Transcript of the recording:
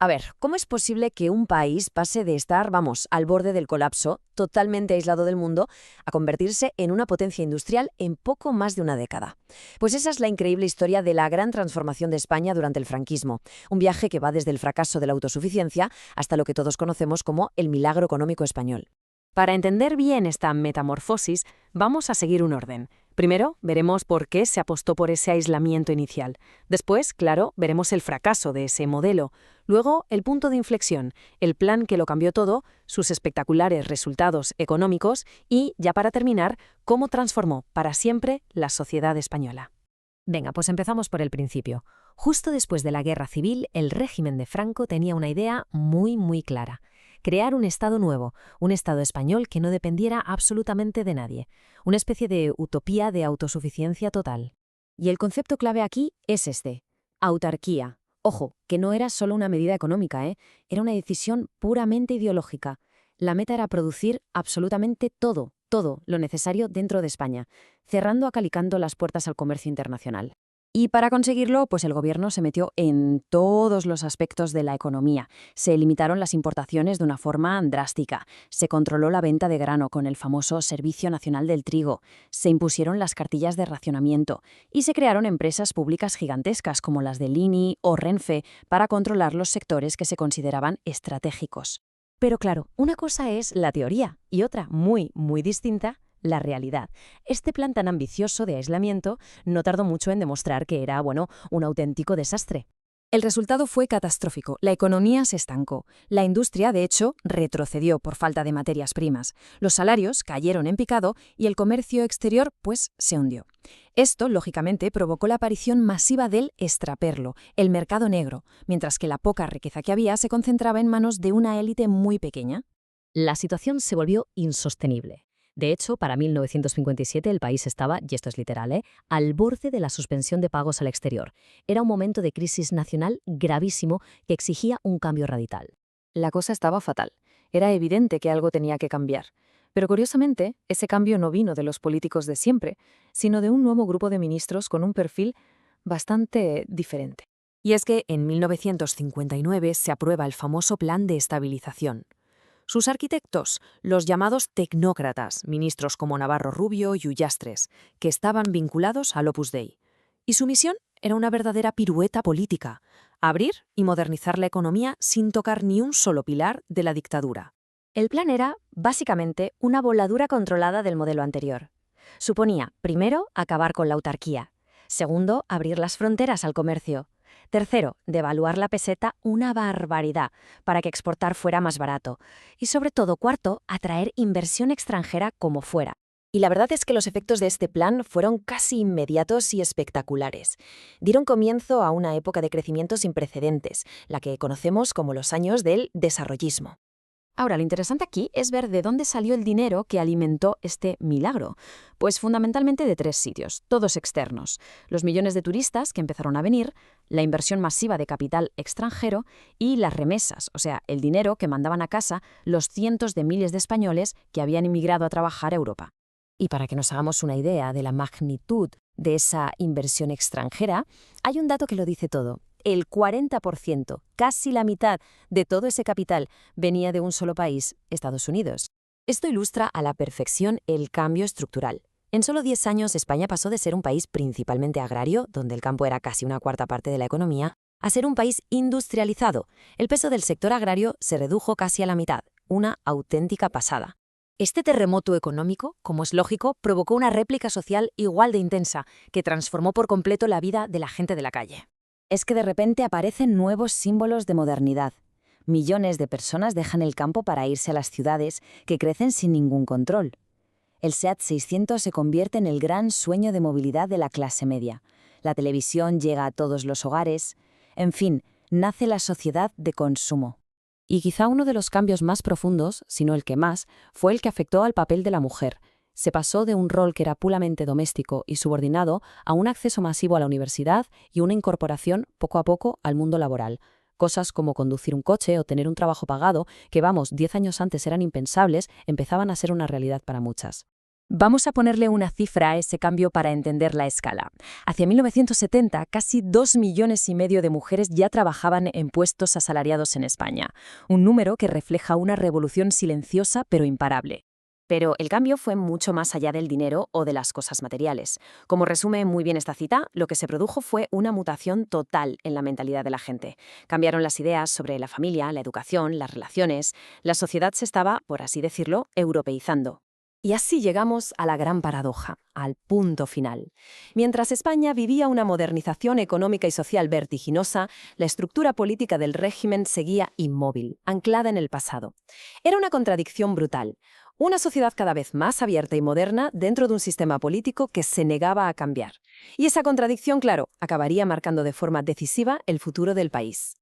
A ver, ¿cómo es posible que un país pase de estar, vamos, al borde del colapso, totalmente aislado del mundo, a convertirse en una potencia industrial en poco más de una década? Pues esa es la increíble historia de la gran transformación de España durante el franquismo, un viaje que va desde el fracaso de la autosuficiencia hasta lo que todos conocemos como el milagro económico español. Para entender bien esta metamorfosis, vamos a seguir un orden. Primero, veremos por qué se apostó por ese aislamiento inicial. Después, claro, veremos el fracaso de ese modelo. Luego, el punto de inflexión, el plan que lo cambió todo, sus espectaculares resultados económicos y, ya para terminar, cómo transformó para siempre la sociedad española. Venga, pues empezamos por el principio. Justo después de la Guerra Civil, el régimen de Franco tenía una idea muy clara: crear un Estado nuevo, un Estado español que no dependiera absolutamente de nadie, una especie de utopía de autosuficiencia total. Y el concepto clave aquí es este: autarquía. Ojo, que no era solo una medida económica, era una decisión puramente ideológica. La meta era producir absolutamente todo lo necesario dentro de España, cerrando a cal y canto las puertas al comercio internacional. Y para conseguirlo, pues el gobierno se metió en todos los aspectos de la economía. Se limitaron las importaciones de una forma drástica. Se controló la venta de grano con el famoso Servicio Nacional del Trigo. Se impusieron las cartillas de racionamiento. Y se crearon empresas públicas gigantescas como las de Lini o Renfe para controlar los sectores que se consideraban estratégicos. Pero claro, una cosa es la teoría y otra muy distinta, la realidad. Este plan tan ambicioso de aislamiento no tardó mucho en demostrar que era, un auténtico desastre. El resultado fue catastrófico. La economía se estancó. La industria, de hecho, retrocedió por falta de materias primas. Los salarios cayeron en picado y el comercio exterior, pues, se hundió. Esto, lógicamente, provocó la aparición masiva del extraperlo, el mercado negro, mientras que la poca riqueza que había se concentraba en manos de una élite muy pequeña. La situación se volvió insostenible. De hecho, para 1957 el país estaba, y esto es literal, al borde de la suspensión de pagos al exterior. Era un momento de crisis nacional gravísimo que exigía un cambio radical. La cosa estaba fatal. Era evidente que algo tenía que cambiar. Pero curiosamente, ese cambio no vino de los políticos de siempre, sino de un nuevo grupo de ministros con un perfil bastante diferente. Y es que en 1959 se aprueba el famoso Plan de Estabilización. Sus arquitectos, los llamados tecnócratas, ministros como Navarro Rubio y Ullastres, que estaban vinculados al Opus Dei. Y su misión era una verdadera pirueta política: abrir y modernizar la economía sin tocar ni un solo pilar de la dictadura. El plan era, básicamente, una voladura controlada del modelo anterior. Suponía, primero, acabar con la autarquía. Segundo, abrir las fronteras al comercio. Tercero, devaluar la peseta una barbaridad para que exportar fuera más barato. Y sobre todo, cuarto, atraer inversión extranjera como fuera. Y la verdad es que los efectos de este plan fueron casi inmediatos y espectaculares. Dieron comienzo a una época de crecimiento sin precedentes, la que conocemos como los años del desarrollismo. Ahora, lo interesante aquí es ver de dónde salió el dinero que alimentó este milagro. Pues fundamentalmente de tres sitios, todos externos: los millones de turistas que empezaron a venir, la inversión masiva de capital extranjero y las remesas, o sea, el dinero que mandaban a casa los cientos de miles de españoles que habían emigrado a trabajar a Europa. Y para que nos hagamos una idea de la magnitud de esa inversión extranjera, hay un dato que lo dice todo. El 40%, casi la mitad de todo ese capital, venía de un solo país, Estados Unidos. Esto ilustra a la perfección el cambio estructural. En solo 10 años, España pasó de ser un país principalmente agrario, donde el campo era casi una cuarta parte de la economía, a ser un país industrializado. El peso del sector agrario se redujo casi a la mitad, una auténtica pasada. Este terremoto económico, como es lógico, provocó una réplica social igual de intensa, que transformó por completo la vida de la gente de la calle. Es que de repente aparecen nuevos símbolos de modernidad. Millones de personas dejan el campo para irse a las ciudades, que crecen sin ningún control. El SEAT 600 se convierte en el gran sueño de movilidad de la clase media. La televisión llega a todos los hogares. En fin, nace la sociedad de consumo. Y quizá uno de los cambios más profundos, si no el que más, fue el que afectó al papel de la mujer. Se pasó de un rol que era puramente doméstico y subordinado a un acceso masivo a la universidad y una incorporación poco a poco al mundo laboral. Cosas como conducir un coche o tener un trabajo pagado, que 10 años antes eran impensables, empezaban a ser una realidad para muchas. Vamos a ponerle una cifra a ese cambio para entender la escala. Hacia 1970, casi 2,5 millones de mujeres ya trabajaban en puestos asalariados en España, un número que refleja una revolución silenciosa pero imparable. Pero el cambio fue mucho más allá del dinero o de las cosas materiales. Como resume muy bien esta cita, lo que se produjo fue una mutación total en la mentalidad de la gente. Cambiaron las ideas sobre la familia, la educación, las relaciones. La sociedad se estaba, por así decirlo, europeizando. Y así llegamos a la gran paradoja, al punto final. Mientras España vivía una modernización económica y social vertiginosa, la estructura política del régimen seguía inmóvil, anclada en el pasado. Era una contradicción brutal. Una sociedad cada vez más abierta y moderna dentro de un sistema político que se negaba a cambiar. Y esa contradicción, claro, acabaría marcando de forma decisiva el futuro del país.